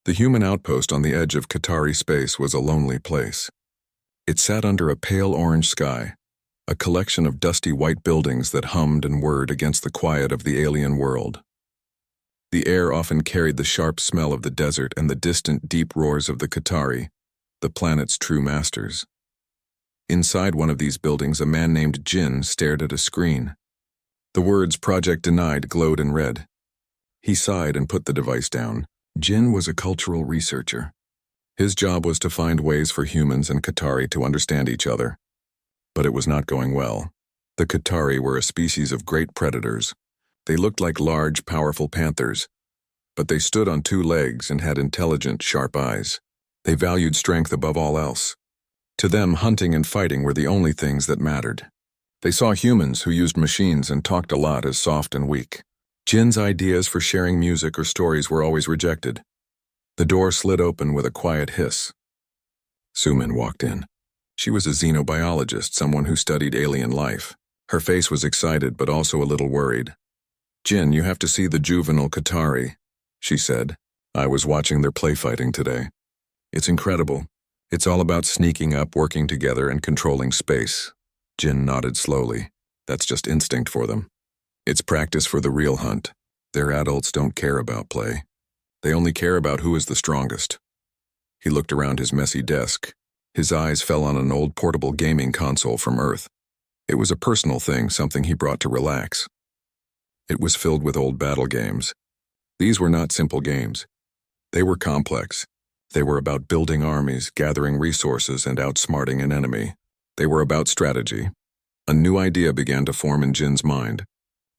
The human outpost on the edge of Qatari space was a lonely place. It sat under a pale orange sky, a collection of dusty white buildings that hummed and whirred against the quiet of the alien world. The air often carried the sharp smell of the desert and the distant deep roars of the Qatari, the planet's true masters. Inside one of these buildings, a man named Jin stared at a screen. The words "Project Denied" glowed in red. He sighed and put the device down. Jin was a cultural researcher. His job was to find ways for humans and Qatari to understand each other. But it was not going well. The Qatari were a species of great predators. They looked like large, powerful panthers, but they stood on two legs and had intelligent, sharp eyes. They valued strength above all else. To them, hunting and fighting were the only things that mattered. They saw humans who used machines and talked a lot as soft and weak. Jin's ideas for sharing music or stories were always rejected. The door slid open with a quiet hiss. Sumin walked in. She was a xenobiologist, someone who studied alien life. Her face was excited but also a little worried. "Jin, you have to see the juvenile Qatari," she said. "I was watching their play fighting today. It's incredible. It's all about sneaking up, working together, and controlling space." Jin nodded slowly. "That's just instinct for them. It's practice for the real hunt. Their adults don't care about play. They only care about who is the strongest." He looked around his messy desk. His eyes fell on an old portable gaming console from Earth. It was a personal thing, something he brought to relax. It was filled with old battle games. These were not simple games. They were complex. They were about building armies, gathering resources, and outsmarting an enemy. They were about strategy. A new idea began to form in Jin's mind.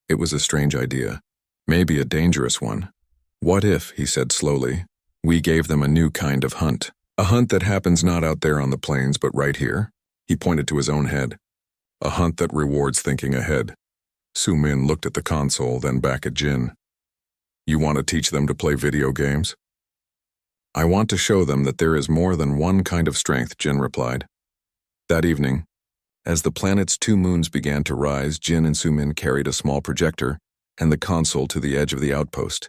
It was a strange idea, maybe a dangerous one. "What if," he said slowly, "we gave them a new kind of hunt? A hunt that happens not out there on the plains, but right here?" He pointed to his own head. "A hunt that rewards thinking ahead." Sumin looked at the console, then back at Jin. "You want to teach them to play video games?" "I want to show them that there is more than one kind of strength," Jin replied. That evening, as the planet's two moons began to rise, Jin and Sumin carried a small projector and the console to the edge of the outpost.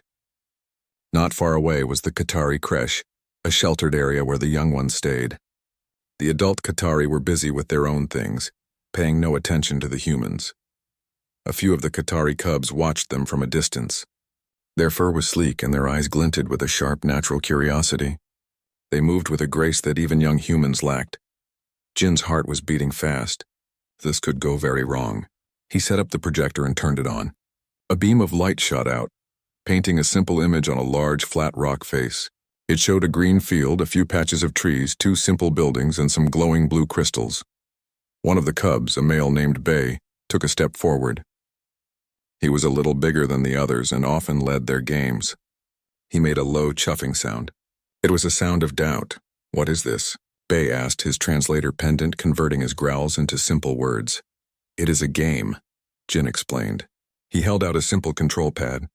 Not far away was the Qatari creche, a sheltered area where the young ones stayed. The adult Qatari were busy with their own things, paying no attention to the humans. A few of the Qatari cubs watched them from a distance. Their fur was sleek and their eyes glinted with a sharp natural curiosity. They moved with a grace that even young humans lacked. Jin's heart was beating fast. This could go very wrong. He set up the projector and turned it on. A beam of light shot out, painting a simple image on a large, flat rock face. It showed a green field, a few patches of trees, two simple buildings, and some glowing blue crystals. One of the cubs, a male named Bay, took a step forward. He was a little bigger than the others and often led their games. He made a low, chuffing sound. It was a sound of doubt. "What is this?" Bay asked, his translator pendant converting his growls into simple words. "It is a game," Jin explained. He held out a simple control pad.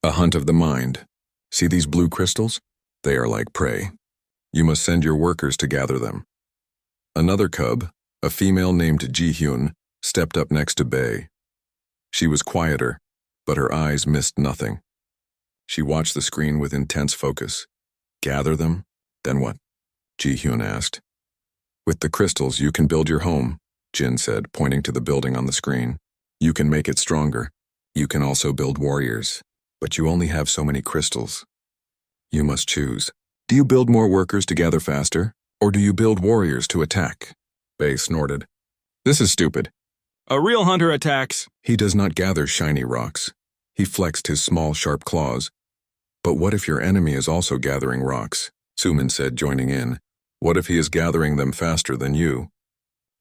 "A hunt of the mind. See these blue crystals? They are like prey. You must send your workers to gather them." Another cub, a female named Ji-hyun, stepped up next to Bay. She was quieter, but her eyes missed nothing. She watched the screen with intense focus. "Gather them? Then what?" Ji-hyun asked. "With the crystals, you can build your home," Jin said, pointing to the building on the screen. "You can make it stronger. You can also build warriors. But you only have so many crystals. You must choose. Do you build more workers to gather faster, or do you build warriors to attack?" Bay snorted. "This is stupid. A real hunter attacks." "He does not gather shiny rocks." He flexed his small, sharp claws. "But what if your enemy is also gathering rocks?" Sumin said, joining in. "What if he is gathering them faster than you?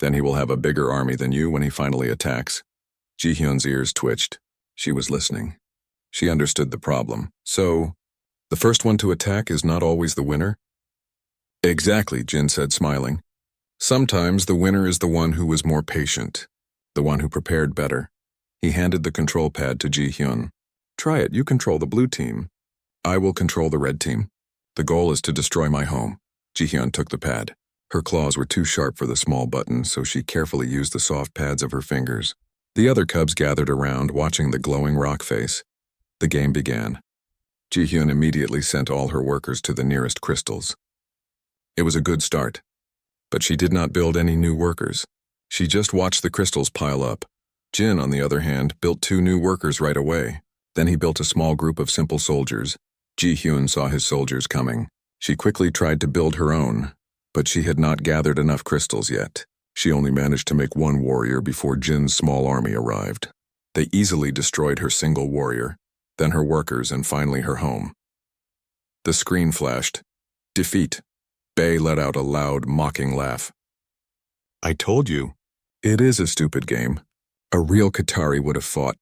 Then he will have a bigger army than you when he finally attacks." Ji-hyun's ears twitched. She was listening. She understood the problem. "So, the first one to attack is not always the winner?" "Exactly," Jin said, smiling. "Sometimes the winner is the one who was more patient, the one who prepared better." He handed the control pad to Ji-hyun. "Try it. You control the blue team. I will control the red team. The goal is to destroy my home." Ji-hyun took the pad. Her claws were too sharp for the small button, so she carefully used the soft pads of her fingers. The other cubs gathered around, watching the glowing rock face. The game began. Ji-hyun immediately sent all her workers to the nearest crystals. It was a good start, but she did not build any new workers. She just watched the crystals pile up. Jin, on the other hand, built 2 new workers right away. Then he built a small group of simple soldiers. Ji-hyun saw his soldiers coming. She quickly tried to build her own, but she had not gathered enough crystals yet. She only managed to make 1 warrior before Jin's small army arrived. They easily destroyed her single warrior, then her workers, and finally her home. The screen flashed. Defeat. Bae let out a loud, mocking laugh. I told you. It is a stupid game. A real Qatari would have fought.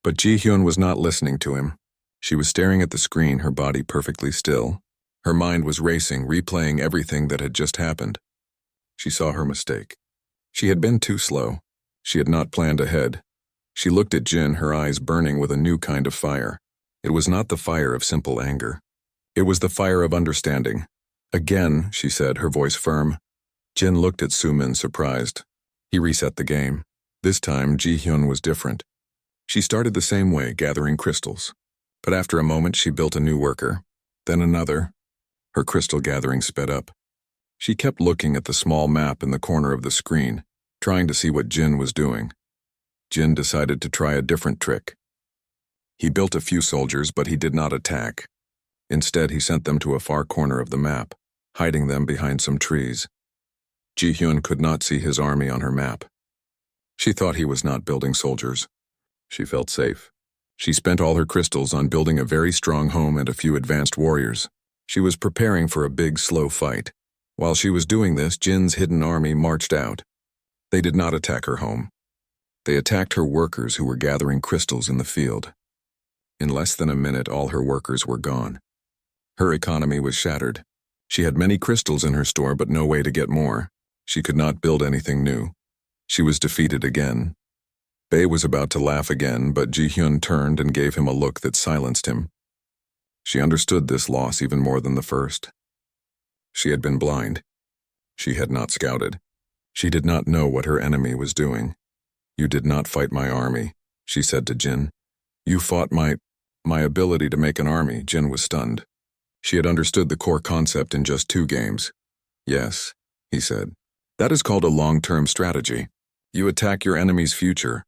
But Ji-hyun was not listening to him. She was staring at the screen, her body perfectly still. Her mind was racing, replaying everything that had just happened. She saw her mistake. She had been too slow. She had not planned ahead. She looked at Jin, her eyes burning with a new kind of fire. It was not the fire of simple anger. It was the fire of understanding. Again, she said, her voice firm. Jin looked at Sumin, surprised. He reset the game. This time, Ji-hyun was different. She started the same way, gathering crystals. But after a moment, she built a new worker, then another. Her crystal gathering sped up. She kept looking at the small map in the corner of the screen, trying to see what Jin was doing. Jin decided to try a different trick. He built a few soldiers, but he did not attack. Instead, he sent them to a far corner of the map, hiding them behind some trees. Ji-hyun could not see his army on her map. She thought he was not building soldiers. She felt safe. She spent all her crystals on building a very strong home and a few advanced warriors. She was preparing for a big, slow fight. While she was doing this, Jin's hidden army marched out. They did not attack her home. They attacked her workers who were gathering crystals in the field. In less than a minute, all her workers were gone. Her economy was shattered. She had many crystals in her store, but no way to get more. She could not build anything new. She was defeated again. Bae was about to laugh again, but Ji-hyun turned and gave him a look that silenced him. She understood this loss even more than the first. She had been blind. She had not scouted. She did not know what her enemy was doing. You did not fight my army, she said to Jin. You fought my ability to make an army. Jin was stunned. She had understood the core concept in just 2 games. Yes, he said. That is called a long-term strategy. You attack your enemy's future.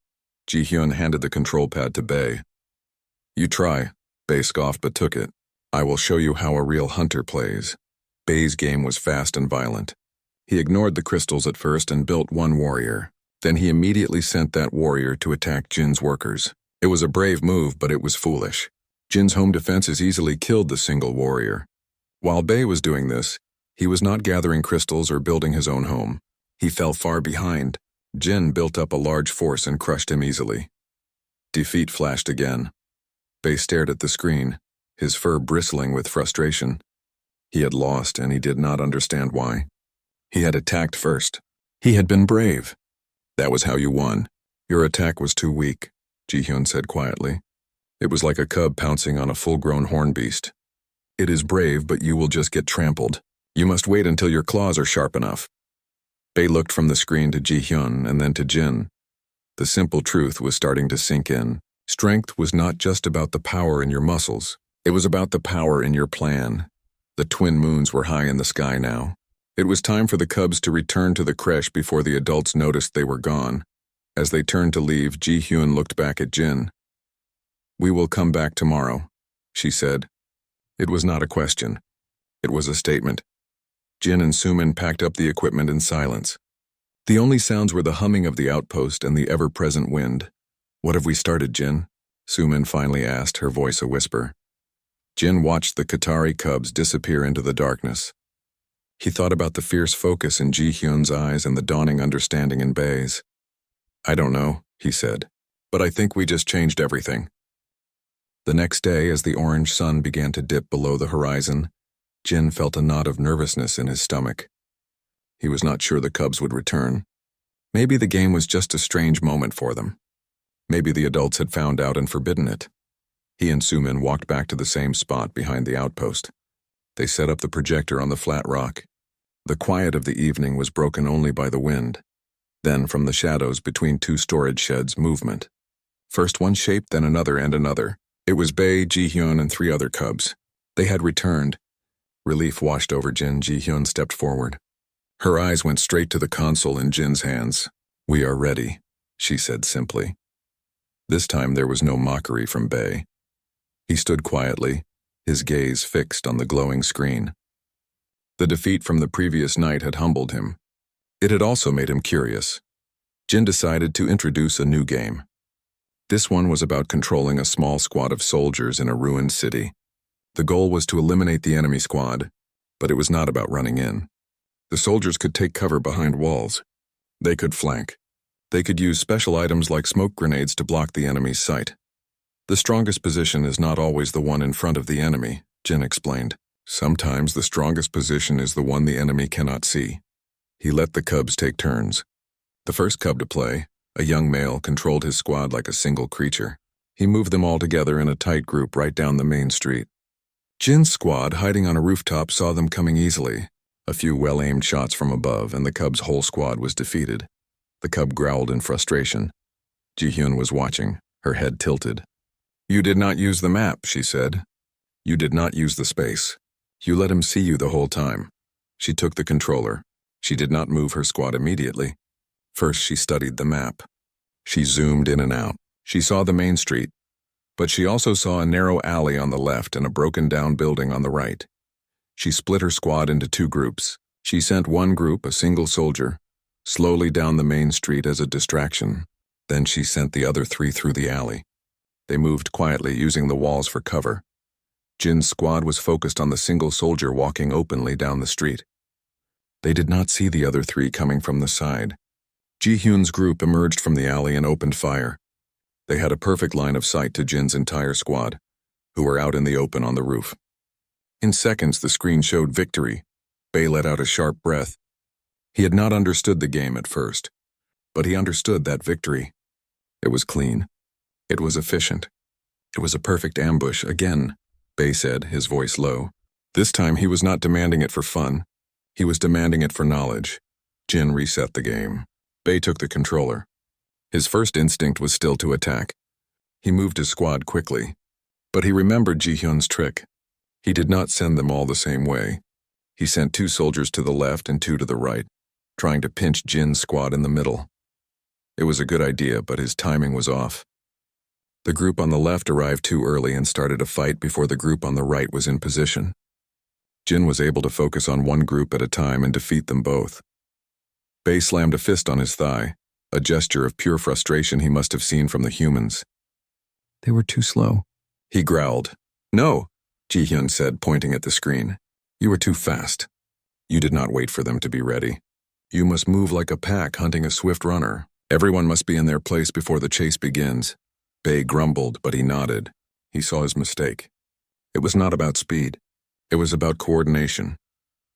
Ji-hyun handed the control pad to Bae. You try. Bae scoffed but took it. I will show you how a real hunter plays. Bae's game was fast and violent. He ignored the crystals at first and built 1 warrior. Then he immediately sent that warrior to attack Jin's workers. It was a brave move, but it was foolish. Jin's home defenses easily killed the single warrior. While Bae was doing this, he was not gathering crystals or building his own home. He fell far behind. Jin built up a large force and crushed him easily. Defeat flashed again. Bae stared at the screen, his fur bristling with frustration. He had lost, and he did not understand why. He had attacked first. He had been brave. That was how you won. Your attack was too weak, Ji-hyun said quietly. It was like a cub pouncing on a full-grown hornbeast. It is brave, but you will just get trampled. You must wait until your claws are sharp enough. Bae looked from the screen to Ji-hyun and then to Jin. The simple truth was starting to sink in. Strength was not just about the power in your muscles. It was about the power in your plan. The twin moons were high in the sky now. It was time for the cubs to return to the creche before the adults noticed they were gone. As they turned to leave, Ji-hyun looked back at Jin. We will come back tomorrow, she said. It was not a question. It was a statement. Jin and Sumin packed up the equipment in silence. The only sounds were the humming of the outpost and the ever-present wind. What have we started, Jin? Sumin finally asked, her voice a whisper. Jin watched the Qatari cubs disappear into the darkness. He thought about the fierce focus in Ji-hyun's eyes and the dawning understanding in Bae's. I don't know, he said, but I think we just changed everything. The next day, as the orange sun began to dip below the horizon, Jin felt a knot of nervousness in his stomach. He was not sure the cubs would return. Maybe the game was just a strange moment for them. Maybe the adults had found out and forbidden it. He and Sumin walked back to the same spot behind the outpost. They set up the projector on the flat rock. The quiet of the evening was broken only by the wind. Then, from the shadows between 2 storage sheds, movement. First one shape, then another and another. It was Bei, Ji-hyun, and 3 other cubs. They had returned. Relief washed over Jin. Ji-hyun stepped forward. Her eyes went straight to the console in Jin's hands. "We are ready," she said simply. This time there was no mockery from Bei. He stood quietly, his gaze fixed on the glowing screen. The defeat from the previous night had humbled him. It had also made him curious. Jin decided to introduce a new game. This one was about controlling a small squad of soldiers in a ruined city. The goal was to eliminate the enemy squad, but it was not about running in. The soldiers could take cover behind walls. They could flank. They could use special items like smoke grenades to block the enemy's sight. The strongest position is not always the one in front of the enemy, Jin explained. Sometimes the strongest position is the one the enemy cannot see. He let the cubs take turns. The first cub to play, a young male, controlled his squad like a single creature. He moved them all together in a tight group right down the main street. Jin's squad, hiding on a rooftop, saw them coming easily. A few well-aimed shots from above, and the cub's whole squad was defeated. The cub growled in frustration. Ji-hyun was watching, her head tilted. "You did not use the map," she said. "You did not use the space. You let him see you the whole time." She took the controller. She did not move her squad immediately. First, she studied the map. She zoomed in and out. She saw the main street, but she also saw a narrow alley on the left and a broken-down building on the right. She split her squad into 2 groups. She sent one group, a single soldier, slowly down the main street as a distraction. Then she sent the other 3 through the alley. They moved quietly, using the walls for cover. Jin's squad was focused on the single soldier walking openly down the street. They did not see the other 3 coming from the side. Ji-hyun's group emerged from the alley and opened fire. They had a perfect line of sight to Jin's entire squad, who were out in the open on the roof. In seconds, the screen showed victory. Bei let out a sharp breath. He had not understood the game at first, but he understood that victory. It was clean. It was efficient. It was a perfect ambush again, Bei said, his voice low. This time he was not demanding it for fun. He was demanding it for knowledge. Jin reset the game. Bei took the controller. His first instinct was still to attack. He moved his squad quickly, but he remembered Ji-hyun's trick. He did not send them all the same way. He sent 2 soldiers to the left and 2 to the right, trying to pinch Jin's squad in the middle. It was a good idea, but his timing was off. The group on the left arrived too early and started a fight before the group on the right was in position. Jin was able to focus on one group at a time and defeat them both. Bei slammed a fist on his thigh, a gesture of pure frustration he must have seen from the humans. "They were too slow," he growled. "No," Ji-hyun said, pointing at the screen. "You were too fast. You did not wait for them to be ready. You must move like a pack hunting a swift runner. Everyone must be in their place before the chase begins." Bei grumbled, but he nodded. He saw his mistake. It was not about speed. It was about coordination.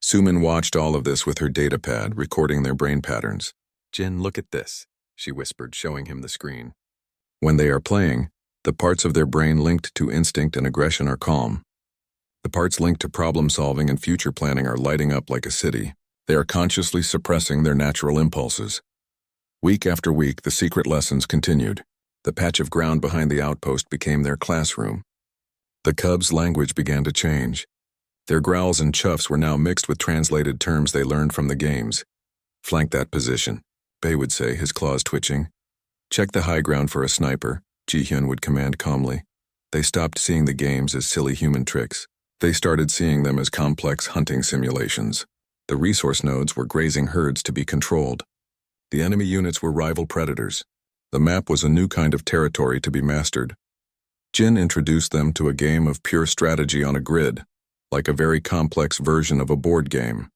Sumin watched all of this with her datapad, recording their brain patterns. "Jin, look at this," she whispered, showing him the screen. When they are playing, the parts of their brain linked to instinct and aggression are calm. The parts linked to problem-solving and future planning are lighting up like a city. They are consciously suppressing their natural impulses. Week after week, the secret lessons continued. The patch of ground behind the outpost became their classroom. The cubs' language began to change. Their growls and chuffs were now mixed with translated terms they learned from the games. "Flank that position," Bei would say, his claws twitching. "Check the high ground for a sniper," Ji-hyun would command calmly. They stopped seeing the games as silly human tricks. They started seeing them as complex hunting simulations. The resource nodes were grazing herds to be controlled. The enemy units were rival predators. The map was a new kind of territory to be mastered. Jin introduced them to a game of pure strategy on a grid, like a very complex version of a board game.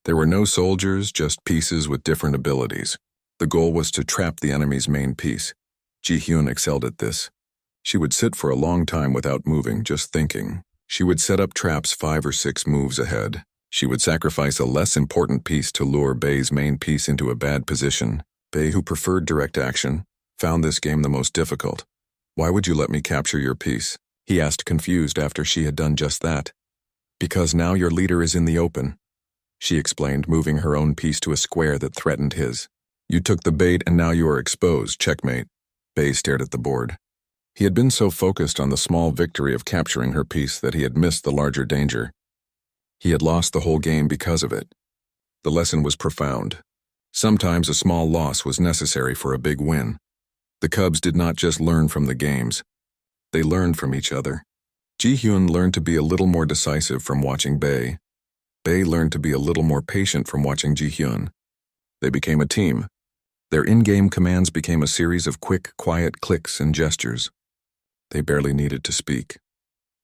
There were no soldiers, just pieces with different abilities. The goal was to trap the enemy's main piece. Ji-hyun excelled at this. She would sit for a long time without moving, just thinking. She would set up traps 5 or 6 moves ahead. She would sacrifice a less important piece to lure Bei's main piece into a bad position. Bei, who preferred direct action, found this game the most difficult. "Why would you let me capture your piece?" he asked, confused after she had done just that. "Because now your leader is in the open," she explained, moving her own piece to a square that threatened his. "You took the bait and now you are exposed, checkmate." Bei stared at the board. He had been so focused on the small victory of capturing her piece that he had missed the larger danger. He had lost the whole game because of it. The lesson was profound. Sometimes a small loss was necessary for a big win. The Cubs did not just learn from the games. They learned from each other. Ji-hyun learned to be a little more decisive from watching Bae. Bae learned to be a little more patient from watching Ji-hyun. They became a team. Their in-game commands became a series of quick, quiet clicks and gestures. They barely needed to speak.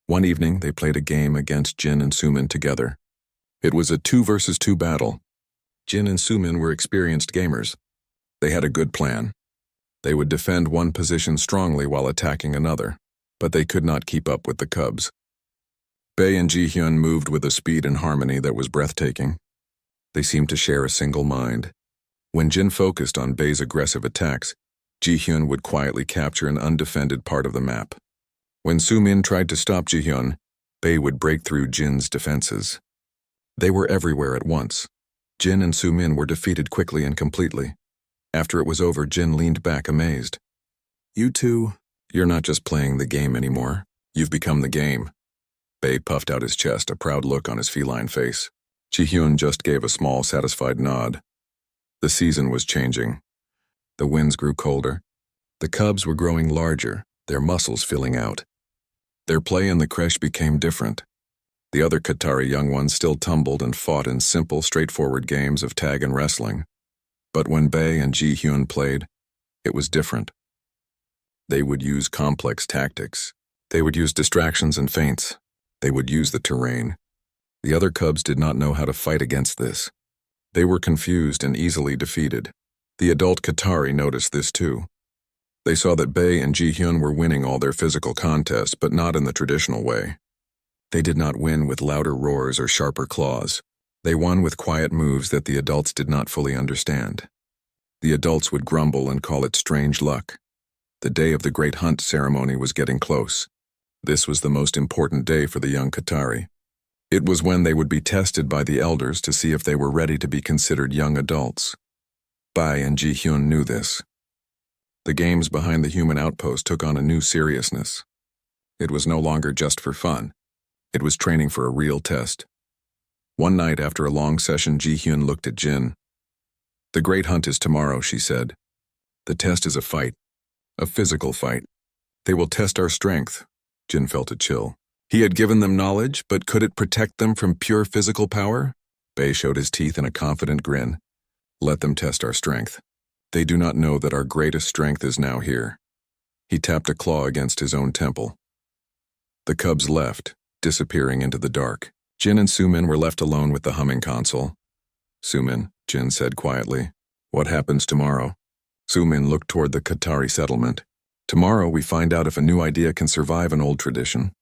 One evening, they played a game against Jin and Sumin together. It was a 2-versus-2 battle. Jin and Sumin were experienced gamers. They had a good plan. They would defend one position strongly while attacking another, but they could not keep up with the Cubs. Bae and Ji-hyun moved with a speed and harmony that was breathtaking. They seemed to share a single mind. When Jin focused on Bae's aggressive attacks, Ji-hyun would quietly capture an undefended part of the map. When Sumin tried to stop Ji-hyun, Bae would break through Jin's defenses. They were everywhere at once. Jin and Sumin were defeated quickly and completely. After it was over, Jin leaned back amazed. "You two, you're not just playing the game anymore. You've become the game." Bae puffed out his chest, a proud look on his feline face. Ji-hyun just gave a small, satisfied nod. The season was changing. The winds grew colder. The Cubs were growing larger, their muscles filling out. Their play in the creche became different. The other Qatari young ones still tumbled and fought in simple, straightforward games of tag and wrestling. But when Bae and Ji-hyun played, it was different. They would use complex tactics. They would use distractions and feints. They would use the terrain. The other Cubs did not know how to fight against this. They were confused and easily defeated. The adult Qatari noticed this too. They saw that Bae and Ji-hyun were winning all their physical contests, but not in the traditional way. They did not win with louder roars or sharper claws. They won with quiet moves that the adults did not fully understand. The adults would grumble and call it strange luck. The day of the Great Hunt ceremony was getting close. This was the most important day for the young Qatari. It was when they would be tested by the elders to see if they were ready to be considered young adults. Bae and Ji-hyun knew this. The games behind the human outpost took on a new seriousness. It was no longer just for fun. It was training for a real test. One night after a long session, Ji-hyun looked at Jin. "The Great Hunt is tomorrow," she said. "The test is a fight. A physical fight. They will test our strength." Jin felt a chill. He had given them knowledge, but could it protect them from pure physical power? Bae showed his teeth in a confident grin. "Let them test our strength. They do not know that our greatest strength is now here." He tapped a claw against his own temple. The Cubs left, disappearing into the dark. Jin and Sumin were left alone with the humming console. "Sumin," Jin said quietly, "what happens tomorrow?" Sumin looked toward the Qatari settlement. "Tomorrow we find out if a new idea can survive an old tradition."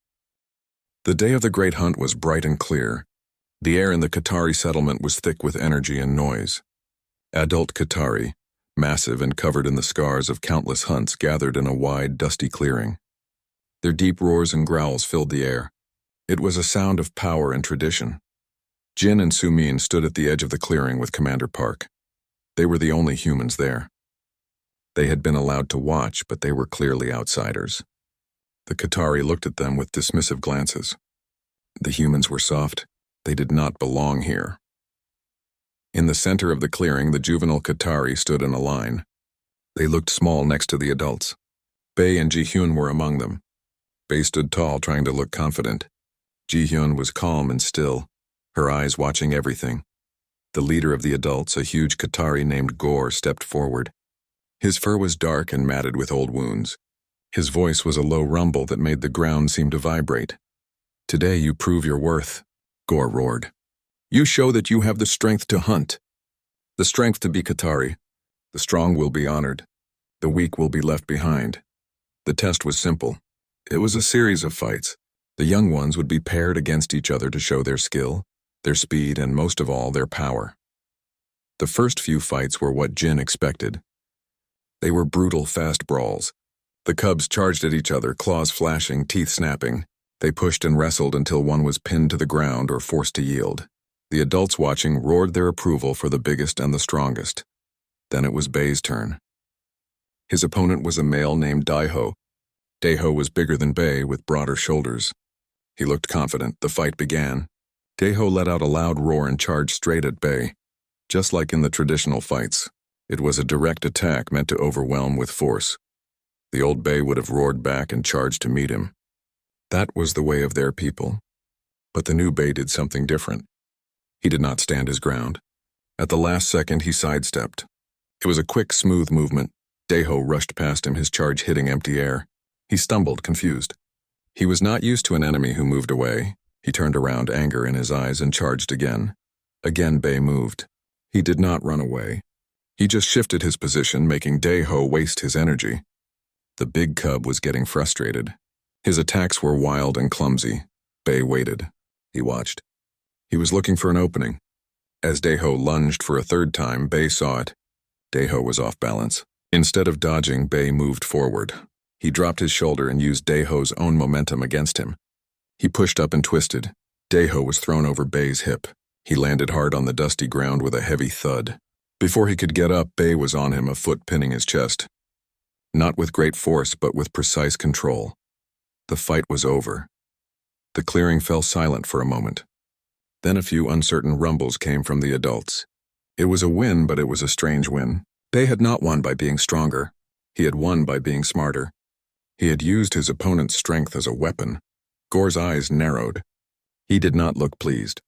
The day of the Great Hunt was bright and clear. The air in the Qatari settlement was thick with energy and noise. Adult Qatari, massive and covered in the scars of countless hunts, gathered in a wide, dusty clearing. Their deep roars and growls filled the air. It was a sound of power and tradition. Jin and Sumin stood at the edge of the clearing with Commander Park. They were the only humans there. They had been allowed to watch, but they were clearly outsiders. The Qatari looked at them with dismissive glances. The humans were soft. They did not belong here. In the center of the clearing, the juvenile Qatari stood in a line. They looked small next to the adults. Bae and Ji-hyun were among them. Bae stood tall, trying to look confident. Ji-hyun was calm and still, her eyes watching everything. The leader of the adults, a huge Qatari named Gore, stepped forward. His fur was dark and matted with old wounds. His voice was a low rumble that made the ground seem to vibrate. "Today you prove your worth," Gore roared. "You show that you have the strength to hunt. The strength to be Qatari. The strong will be honored. The weak will be left behind." The test was simple. It was a series of fights. The young ones would be paired against each other to show their skill, their speed, and most of all, their power. The first few fights were what Jin expected. They were brutal, fast brawls. The Cubs charged at each other, claws flashing, teeth snapping. They pushed and wrestled until one was pinned to the ground or forced to yield. The adults watching roared their approval for the biggest and the strongest. Then it was Bae's turn. His opponent was a male named Daiho. Daeho was bigger than Bae with broader shoulders. He looked confident. The fight began. Daeho let out a loud roar and charged straight at Bae. Just like in the traditional fights, it was a direct attack meant to overwhelm with force. The old Bae would have roared back and charged to meet him. That was the way of their people. But the new Bae did something different. He did not stand his ground. At the last second, he sidestepped. It was a quick, smooth movement. Daeho rushed past him, his charge hitting empty air. He stumbled, confused. He was not used to an enemy who moved away. He turned around, anger in his eyes, and charged again. Again, Bae moved. He did not run away. He just shifted his position, making Daeho waste his energy. The big cub was getting frustrated. His attacks were wild and clumsy. Bae waited. He watched. He was looking for an opening. As Daeho lunged for a third time, Bae saw it. Daeho was off balance. Instead of dodging, Bae moved forward. He dropped his shoulder and used Daeho's own momentum against him. He pushed up and twisted. Daeho was thrown over Bae's hip. He landed hard on the dusty ground with a heavy thud. Before he could get up, Bae was on him, a foot pinning his chest. Not with great force, but with precise control. The fight was over. The clearing fell silent for a moment. Then a few uncertain rumbles came from the adults. It was a win, but it was a strange win. Bae had not won by being stronger. He had won by being smarter. He had used his opponent's strength as a weapon. Gore's eyes narrowed. He did not look pleased.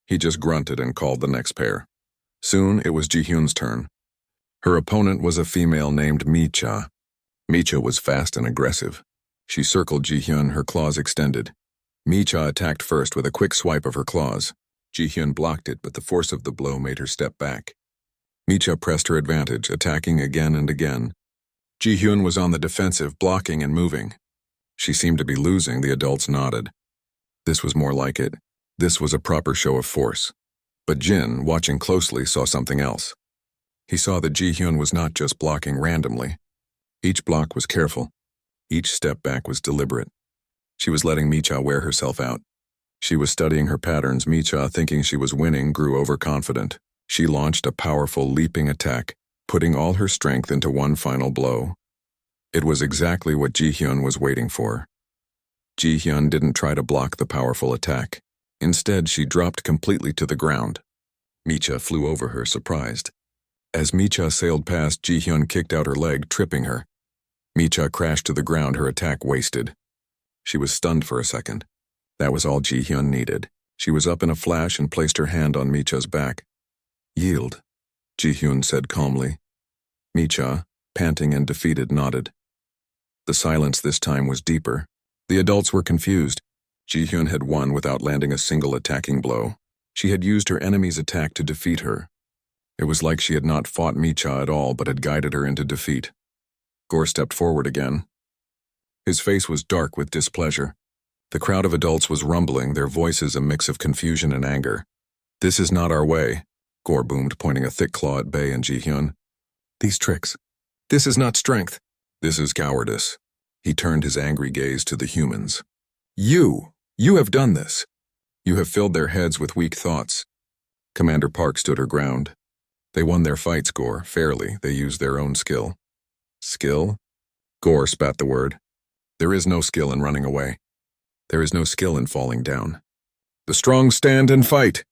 He just grunted and called the next pair. Soon it was Ji-hyun's turn. Her opponent was a female named Mi-cha. Mi-cha was fast and aggressive. She circled Ji-hyun, her claws extended. Mi-cha attacked first with a quick swipe of her claws. Ji-hyun blocked it, but the force of the blow made her step back. Mi-cha pressed her advantage, attacking again and again. Ji-hyun was on the defensive, blocking and moving. She seemed to be losing. The adults nodded. This was more like it. This was a proper show of force. But Jin, watching closely, saw something else. He saw that Ji-hyun was not just blocking randomly. Each block was careful. Each step back was deliberate. She was letting Mi-cha wear herself out. She was studying her patterns. Mi-cha, thinking she was winning, grew overconfident. She launched a powerful, leaping attack, putting all her strength into one final blow. It was exactly what Ji-hyun was waiting for. Ji-hyun didn't try to block the powerful attack. Instead, she dropped completely to the ground. Mi-cha flew over her, surprised. As Mi-cha sailed past, Ji-hyun kicked out her leg, tripping her. Mi-cha crashed to the ground, her attack wasted. She was stunned for a second. That was all Ji-hyun needed. She was up in a flash and placed her hand on Mi-cha's back. "Yield," Ji-hyun said calmly. Mi-cha, panting and defeated, nodded. The silence this time was deeper. The adults were confused. Ji-hyun had won without landing a single attacking blow. She had used her enemy's attack to defeat her. It was like she had not fought Mi-cha at all, but had guided her into defeat. Gore stepped forward again. His face was dark with displeasure. The crowd of adults was rumbling, their voices a mix of confusion and anger. "This is not our way," Gore boomed, pointing a thick claw at Bae and Ji-hyun. "These tricks. This is not strength. This is cowardice." He turned his angry gaze to the humans. You have done this. You have filled their heads with weak thoughts." Commander Park stood her ground. "They won their fights, Gore, fairly. They used their own skill." "Skill?" Gore spat the word. "There is no skill in running away. There is no skill in falling down. The strong stand and fight."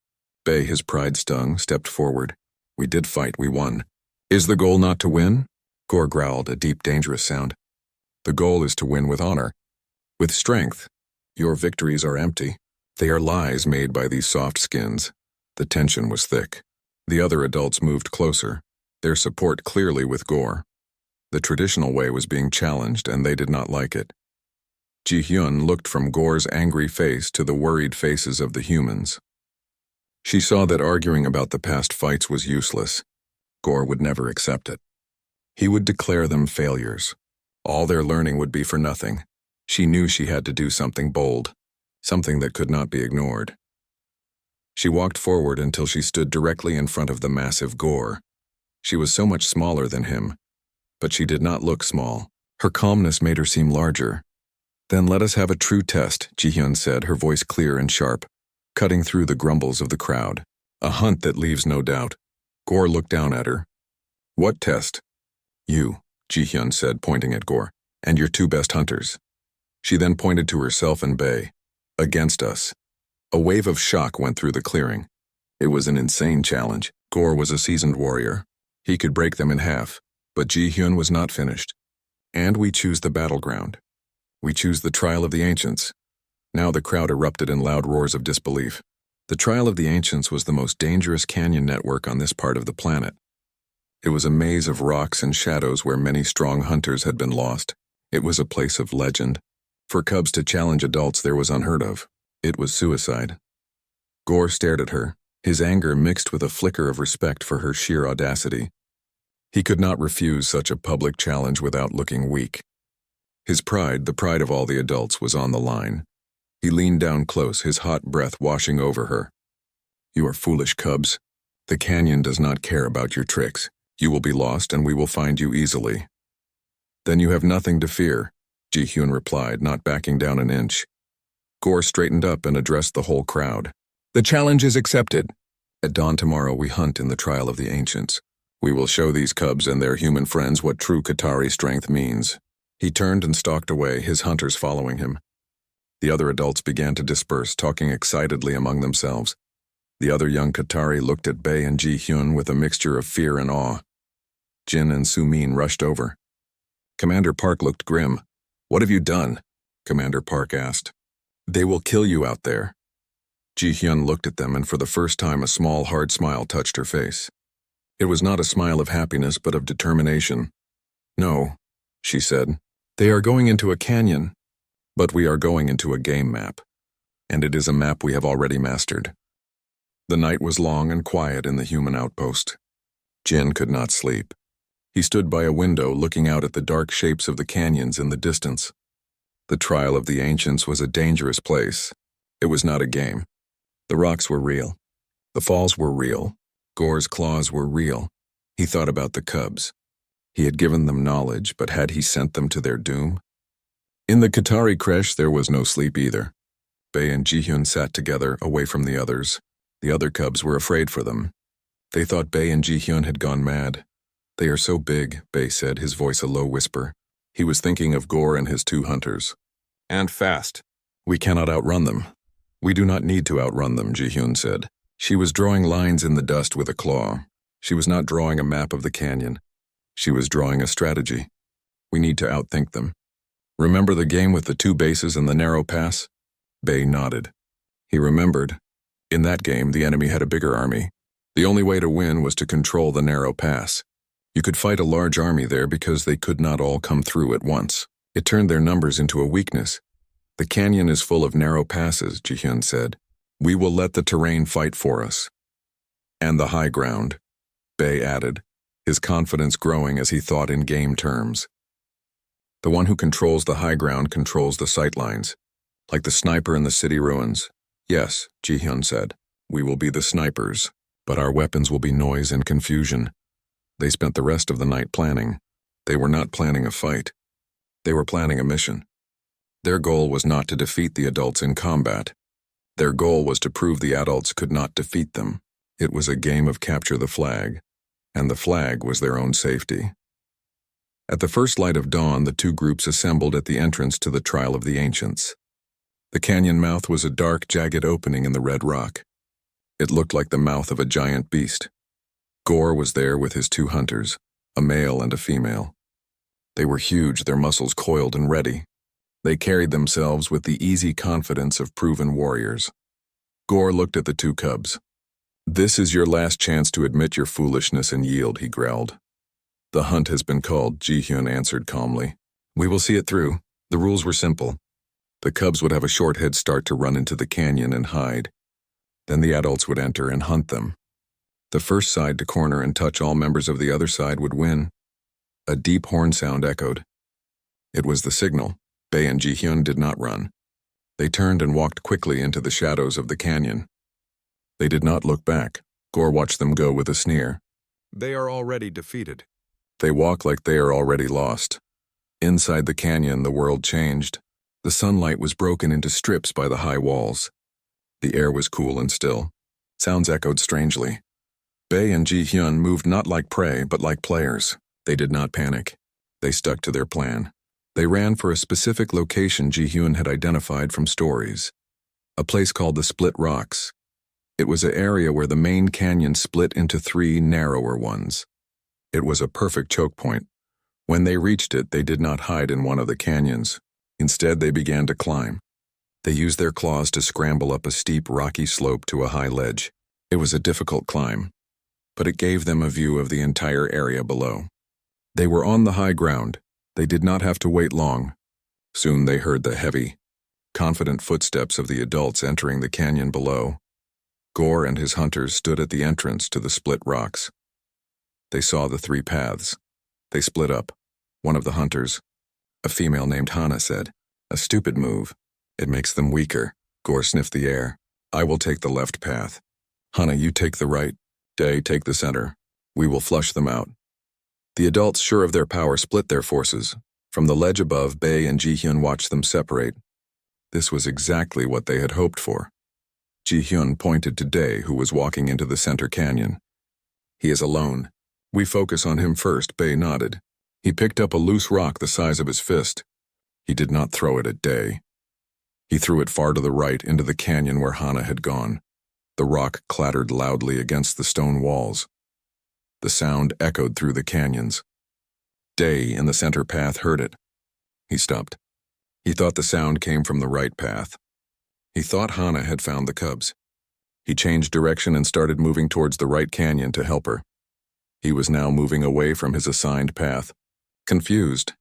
Bae, his pride stung, stepped forward. "We did fight, we won. Is the goal not to win?" Gore growled, a deep, dangerous sound. "The goal is to win with honor. With strength. Your victories are empty. They are lies made by these soft skins." The tension was thick. The other adults moved closer, their support clearly with Gore. The traditional way was being challenged, and they did not like it. Ji-hyun looked from Gore's angry face to the worried faces of the humans. She saw that arguing about the past fights was useless. Gore would never accept it. He would declare them failures. All their learning would be for nothing. She knew she had to do something bold, something that could not be ignored. She walked forward until she stood directly in front of the massive Gore. She was so much smaller than him, but she did not look small. Her calmness made her seem larger. "Then let us have a true test," Ji-hyun said, her voice clear and sharp, cutting through the grumbles of the crowd. "A hunt that leaves no doubt." Gore looked down at her. "What test?" "You," Ji-hyun said, pointing at Gore. And your two best hunters." She then pointed to herself and Bei. "Against us." A wave of shock went through the clearing. It was an insane challenge. Gore was a seasoned warrior. He could break them in half, but Ji-hyun was not finished. "And we choose the battleground. We choose the trial of the ancients." Now the crowd erupted in loud roars of disbelief. The trial of the ancients was the most dangerous canyon network on this part of the planet. It was a maze of rocks and shadows where many strong hunters had been lost. It was a place of legend. For cubs to challenge adults there was unheard of. It was suicide. Gore stared at her, his anger mixed with a flicker of respect for her sheer audacity. He could not refuse such a public challenge without looking weak. His pride, the pride of all the adults, was on the line. He leaned down close, his hot breath washing over her. "You are foolish cubs. The canyon does not care about your tricks. You will be lost and we will find you easily." "Then you have nothing to fear," Ji-hyun replied, not backing down an inch. Gore straightened up and addressed the whole crowd. "The challenge is accepted. At dawn tomorrow we hunt in the trial of the ancients. We will show these cubs and their human friends what true Qatari strength means." He turned and stalked away, his hunters following him. The other adults began to disperse, talking excitedly among themselves. The other young Qatari looked at Bei and Ji-hyun with a mixture of fear and awe. Jin and Su-min rushed over. Commander Park looked grim. "What have you done?" Commander Park asked. "They will kill you out there." Ji-hyun looked at them, and for the first time a small, hard smile touched her face. It was not a smile of happiness, but of determination. "No," she said. "They are going into a canyon, but we are going into a game map, and it is a map we have already mastered." The night was long and quiet in the human outpost. Jin could not sleep. He stood by a window looking out at the dark shapes of the canyons in the distance. The trial of the ancients was a dangerous place. It was not a game. The rocks were real. The falls were real. Gore's claws were real. He thought about the cubs. He had given them knowledge, but had he sent them to their doom? In the Qatari creche there was no sleep either. Bei and Ji-hyun sat together, away from the others. The other cubs were afraid for them. They thought Bei and Ji-hyun had gone mad. "They are so big," Bei said, his voice a low whisper. He was thinking of Gore and his two hunters. "And fast. We cannot outrun them." "We do not need to outrun them," Ji-hyun said. She was drawing lines in the dust with a claw. She was not drawing a map of the canyon. She was drawing a strategy. "We need to outthink them. Remember the game with the two bases and the narrow pass?" Bei nodded. He remembered. In that game, the enemy had a bigger army. The only way to win was to control the narrow pass. You could fight a large army there because they could not all come through at once. It turned their numbers into a weakness. "The canyon is full of narrow passes," Ji-hyun said. "We will let the terrain fight for us." "And the high ground," Bei added, his confidence growing as he thought in game terms. "The one who controls the high ground controls the sightlines, like the sniper in the city ruins." "Yes," Ji-hyun said. "We will be the snipers, but our weapons will be noise and confusion." They spent the rest of the night planning. They were not planning a fight. They were planning a mission. Their goal was not to defeat the adults in combat. Their goal was to prove the adults could not defeat them. It was a game of capture the flag, and the flag was their own safety. At the first light of dawn, the two groups assembled at the entrance to the trial of the ancients. The canyon mouth was a dark, jagged opening in the red rock. It looked like the mouth of a giant beast. Gore was there with his two hunters, a male and a female. They were huge, their muscles coiled and ready. They carried themselves with the easy confidence of proven warriors. Gore looked at the two cubs. "This is your last chance to admit your foolishness and yield," he growled. "The hunt has been called," Ji-hyun answered calmly. "We will see it through." The rules were simple. The cubs would have a short head start to run into the canyon and hide. Then the adults would enter and hunt them. The first side to corner and touch all members of the other side would win. A deep horn sound echoed. It was the signal. Bei and Ji-hyun did not run. They turned and walked quickly into the shadows of the canyon. They did not look back. Gore watched them go with a sneer. "They are already defeated." They walk like they are already lost. Inside the canyon, the world changed. The sunlight was broken into strips by the high walls. The air was cool and still. Sounds echoed strangely. Bei and Ji-hyun moved not like prey, but like players. They did not panic. They stuck to their plan. They ran for a specific location Ji-hyun had identified from stories, a place called the Split Rocks. It was an area where the main canyon split into 3 narrower ones. It was a perfect choke point. When they reached it, they did not hide in one of the canyons. Instead, they began to climb. They used their claws to scramble up a steep, rocky slope to a high ledge. It was a difficult climb, but it gave them a view of the entire area below. They were on the high ground. They did not have to wait long. Soon they heard the heavy, confident footsteps of the adults entering the canyon below. Gore and his hunters stood at the entrance to the Split Rocks. They saw the 3 paths. They split up. One of the hunters, a female named Hana, said, "A stupid move. It makes them weaker." Gore sniffed the air. "I will take the left path. Hana, you take the right. Dae, take the center. We will flush them out." The adults, sure of their power, split their forces. From the ledge above, Bae and Ji-hyun watched them separate. This was exactly what they had hoped for. Ji-hyun pointed to Dae, who was walking into the center canyon. "He is alone. We focus on him first," Bae nodded. He picked up a loose rock the size of his fist. He did not throw it at Dae. He threw it far to the right into the canyon where Hana had gone. The rock clattered loudly against the stone walls. The sound echoed through the canyons. Dae in the center path heard it. He stopped. He thought the sound came from the right path. He thought Hana had found the cubs. He changed direction and started moving towards the right canyon to help her. He was now moving away from his assigned path, confused.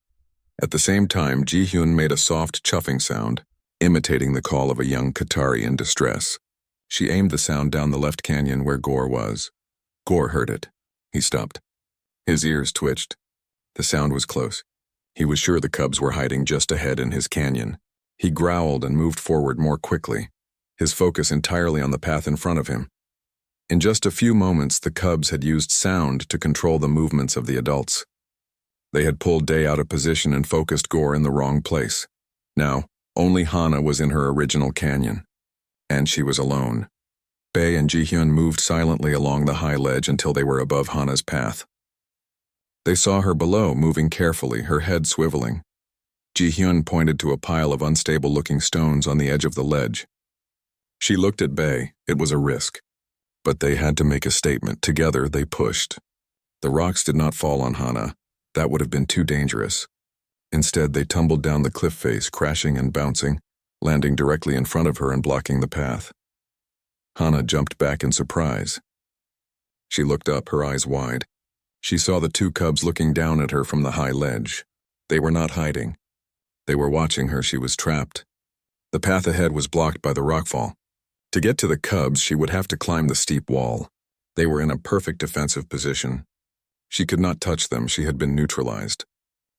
At the same time, Ji-hyun made a soft chuffing sound, imitating the call of a young Qatari in distress. She aimed the sound down the left canyon where Gore was. Gore heard it. He stopped. His ears twitched. The sound was close. He was sure the cubs were hiding just ahead in his canyon. He growled and moved forward more quickly, his focus entirely on the path in front of him. In just a few moments, the cubs had used sound to control the movements of the adults. They had pulled Dae out of position and focused Gore in the wrong place. Now, only Hana was in her original canyon, and she was alone. Bae and Ji-hyun moved silently along the high ledge until they were above Hana's path. They saw her below, moving carefully, her head swiveling. Ji-hyun pointed to a pile of unstable-looking stones on the edge of the ledge. She looked at Bae. It was a risk. But they had to make a statement. Together, they pushed. The rocks did not fall on Hana. That would have been too dangerous. Instead, they tumbled down the cliff face, crashing and bouncing, landing directly in front of her and blocking the path. Hana jumped back in surprise. She looked up, her eyes wide. She saw the 2 cubs looking down at her from the high ledge. They were not hiding. They were watching her. She was trapped. The path ahead was blocked by the rockfall. To get to the cubs, she would have to climb the steep wall. They were in a perfect defensive position. She could not touch them. She had been neutralized.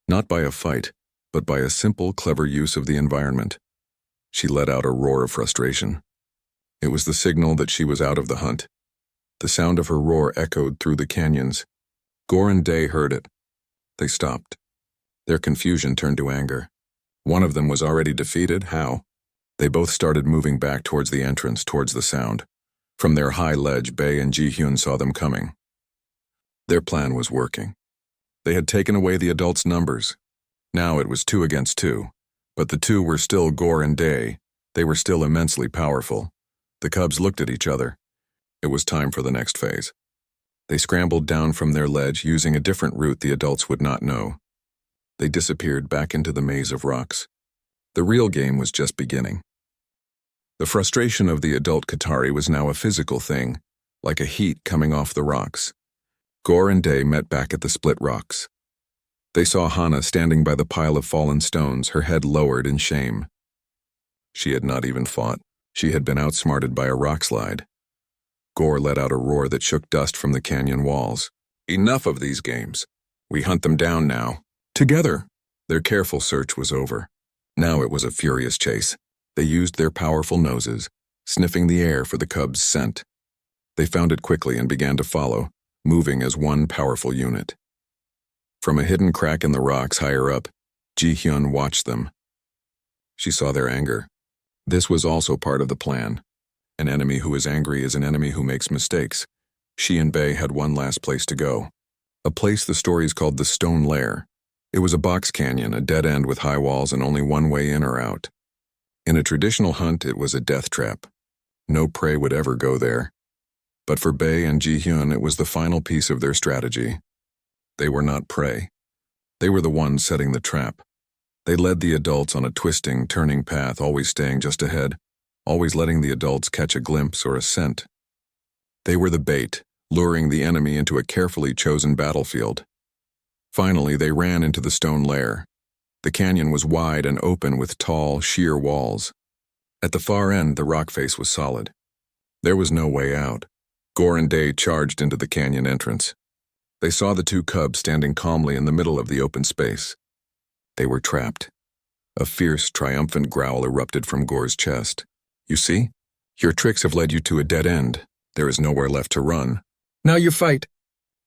Not by a fight, but by a simple, clever use of the environment. She let out a roar of frustration. It was the signal that she was out of the hunt. The sound of her roar echoed through the canyons. Gore and Dae heard it. They stopped. Their confusion turned to anger. One of them was already defeated. How? They both started moving back towards the entrance, towards the sound. From their high ledge, Bae and Ji-hyun saw them coming. Their plan was working. They had taken away the adults' numbers. Now it was 2 against 2. But the 2 were still Gore and Dae. They were still immensely powerful. The cubs looked at each other. It was time for the next phase. They scrambled down from their ledge using a different route the adults would not know. They disappeared back into the maze of rocks. The real game was just beginning. The frustration of the adult Qatari was now a physical thing, like a heat coming off the rocks. Gore and Dae met back at the Split Rocks. They saw Hana standing by the pile of fallen stones, her head lowered in shame. She had not even fought. She had been outsmarted by a rock slide. Gore let out a roar that shook dust from the canyon walls. Enough of these games. We hunt them down now. Together. Their careful search was over. Now it was a furious chase. They used their powerful noses, sniffing the air for the cubs' scent. They found it quickly and began to follow, moving as one powerful unit. From a hidden crack in the rocks higher up, Ji-hyun watched them. She saw their anger. This was also part of the plan. An enemy who is angry is an enemy who makes mistakes. She and Bae had one last place to go. A place the stories called the Stone Lair. It was a box canyon, a dead end with high walls and only one way in or out. In a traditional hunt, it was a death trap. No prey would ever go there. But for Bae and Ji-hyun, it was the final piece of their strategy. They were not prey. They were the ones setting the trap. They led the adults on a twisting, turning path, always staying just ahead, always letting the adults catch a glimpse or a scent. They were the bait, luring the enemy into a carefully chosen battlefield. Finally, they ran into the stone lair. The canyon was wide and open with tall, sheer walls. At the far end, the rock face was solid. There was no way out. Gore and Dae charged into the canyon entrance. They saw the two cubs standing calmly in the middle of the open space. They were trapped. A fierce, triumphant growl erupted from Gore's chest. "You see? Your tricks have led you to a dead end. There is nowhere left to run. Now you fight."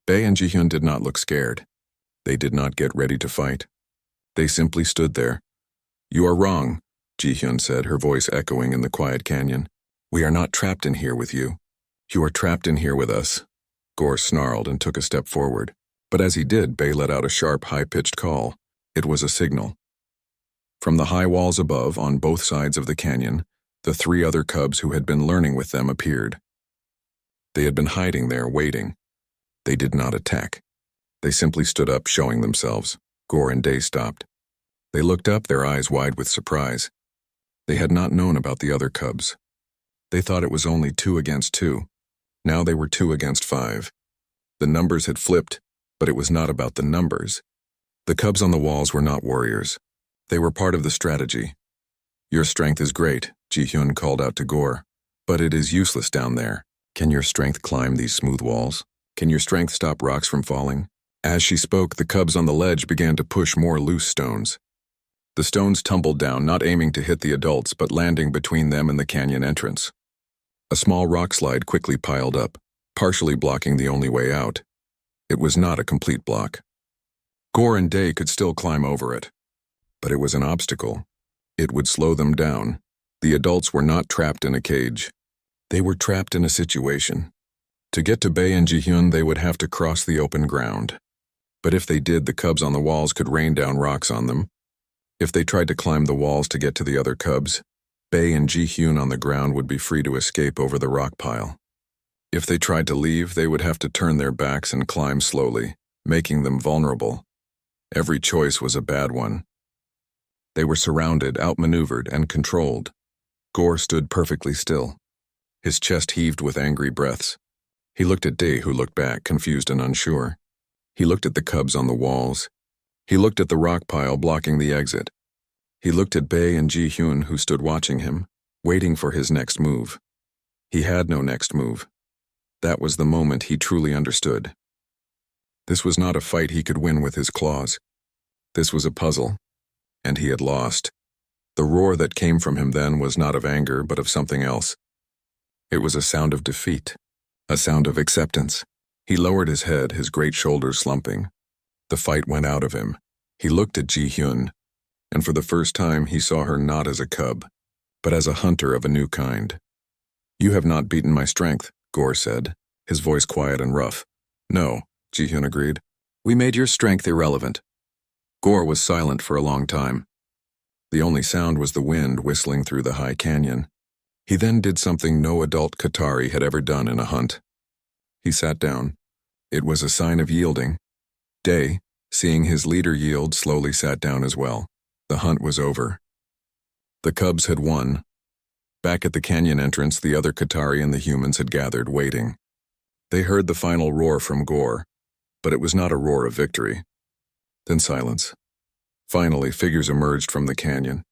Bae and Ji-hyun did not look scared. They did not get ready to fight. They simply stood there. "You are wrong," Ji-hyun said, her voice echoing in the quiet canyon. "We are not trapped in here with you. You are trapped in here with us." Gore snarled and took a step forward. But as he did, Bae let out a sharp, high-pitched call. It was a signal. From the high walls above, on both sides of the canyon, the three other cubs who had been learning with them appeared. They had been hiding there, waiting. They did not attack. They simply stood up, showing themselves. Gore and Dae stopped. They looked up, their eyes wide with surprise. They had not known about the other cubs. They thought it was only 2 against 2. Now they were 2 against 5. The numbers had flipped, but it was not about the numbers. The cubs on the walls were not warriors. They were part of the strategy. "Your strength is great," Ji-hyun called out to Gore, "but it is useless down there. Can your strength climb these smooth walls? Can your strength stop rocks from falling?" As she spoke, the cubs on the ledge began to push more loose stones. The stones tumbled down, not aiming to hit the adults, but landing between them and the canyon entrance. A small rock slide quickly piled up, partially blocking the only way out. It was not a complete block. Gore and Dae could still climb over it. But it was an obstacle. It would slow them down. The adults were not trapped in a cage. They were trapped in a situation. To get to Bae and Ji-hyun, they would have to cross the open ground. But if they did, the cubs on the walls could rain down rocks on them. If they tried to climb the walls to get to the other cubs, Bae and Ji-hyun on the ground would be free to escape over the rock pile. If they tried to leave, they would have to turn their backs and climb slowly, making them vulnerable. Every choice was a bad one. They were surrounded, outmaneuvered, and controlled. Gore stood perfectly still. His chest heaved with angry breaths. He looked at Dae, who looked back, confused and unsure. He looked at the cubs on the walls. He looked at the rock pile blocking the exit. He looked at Bae and Ji-hyun, who stood watching him, waiting for his next move. He had no next move. That was the moment he truly understood. This was not a fight he could win with his claws. This was a puzzle, and he had lost. The roar that came from him then was not of anger, but of something else. It was a sound of defeat, a sound of acceptance. He lowered his head, his great shoulders slumping. The fight went out of him. He looked at Ji-hyun, and for the first time he saw her not as a cub, but as a hunter of a new kind. "You have not beaten my strength," Gore said, his voice quiet and rough. "No," Ji-hyun agreed. "We made your strength irrelevant." Gore was silent for a long time. The only sound was the wind whistling through the high canyon. He then did something no adult Qatari had ever done in a hunt. He sat down. It was a sign of yielding. Dae, seeing his leader yield, slowly sat down as well. The hunt was over. The cubs had won. Back at the canyon entrance, the other Qatari and the humans had gathered, waiting. They heard the final roar from Gore, but it was not a roar of victory. Then silence. Finally, figures emerged from the canyon.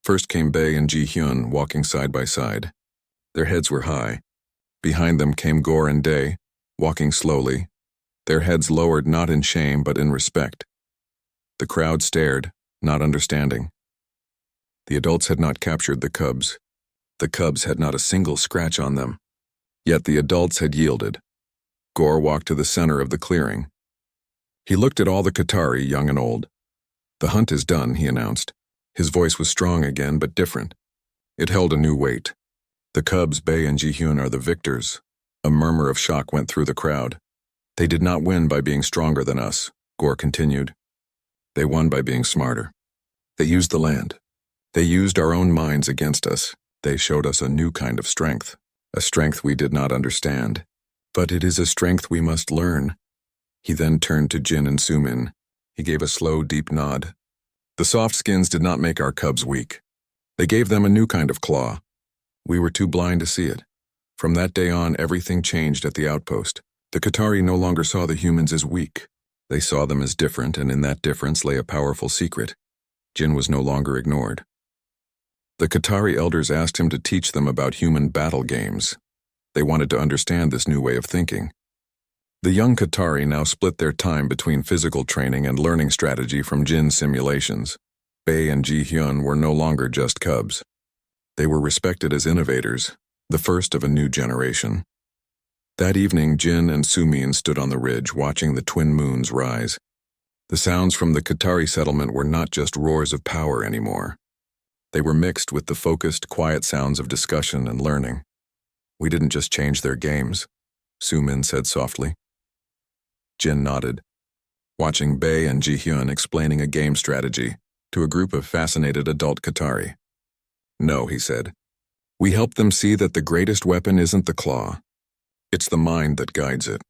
First came Bae and Ji-hyun, walking side by side. Their heads were high. Behind them came Gore and Dae, walking slowly, their heads lowered not in shame but in respect. The crowd stared, not understanding. The adults had not captured the cubs. The cubs had not a single scratch on them. Yet the adults had yielded. Gore walked to the center of the clearing. He looked at all the Qatari, young and old. "The hunt is done," he announced. His voice was strong again, but different. It held a new weight. "The cubs, Bae and Ji-hyun, are the victors." A murmur of shock went through the crowd. "They did not win by being stronger than us," Gore continued. They won by being smarter. They used the land. They used our own minds against us. They showed us a new kind of strength, a strength we did not understand. But it is a strength we must learn. He then turned to Jin and Sumin. He gave a slow, deep nod. The soft skins did not make our cubs weak. They gave them a new kind of claw. We were too blind to see it. From that day on, everything changed at the outpost. The Qatari no longer saw the humans as weak. They saw them as different, and in that difference lay a powerful secret. Jin was no longer ignored. The Qatari elders asked him to teach them about human battle games. They wanted to understand this new way of thinking. The young Qatari now split their time between physical training and learning strategy from Jin's simulations. Bei and Ji-hyun were no longer just cubs. They were respected as innovators, the first of a new generation. That evening, Jin and Sumin stood on the ridge watching the twin moons rise. The sounds from the Qatari settlement were not just roars of power anymore. They were mixed with the focused, quiet sounds of discussion and learning. "We didn't just change their games," Sumin said softly. Jin nodded, watching Bei and Ji-hyun explaining a game strategy to a group of fascinated adult Qatari. "No," he said. "We helped them see that the greatest weapon isn't the claw. It's the mind that guides it."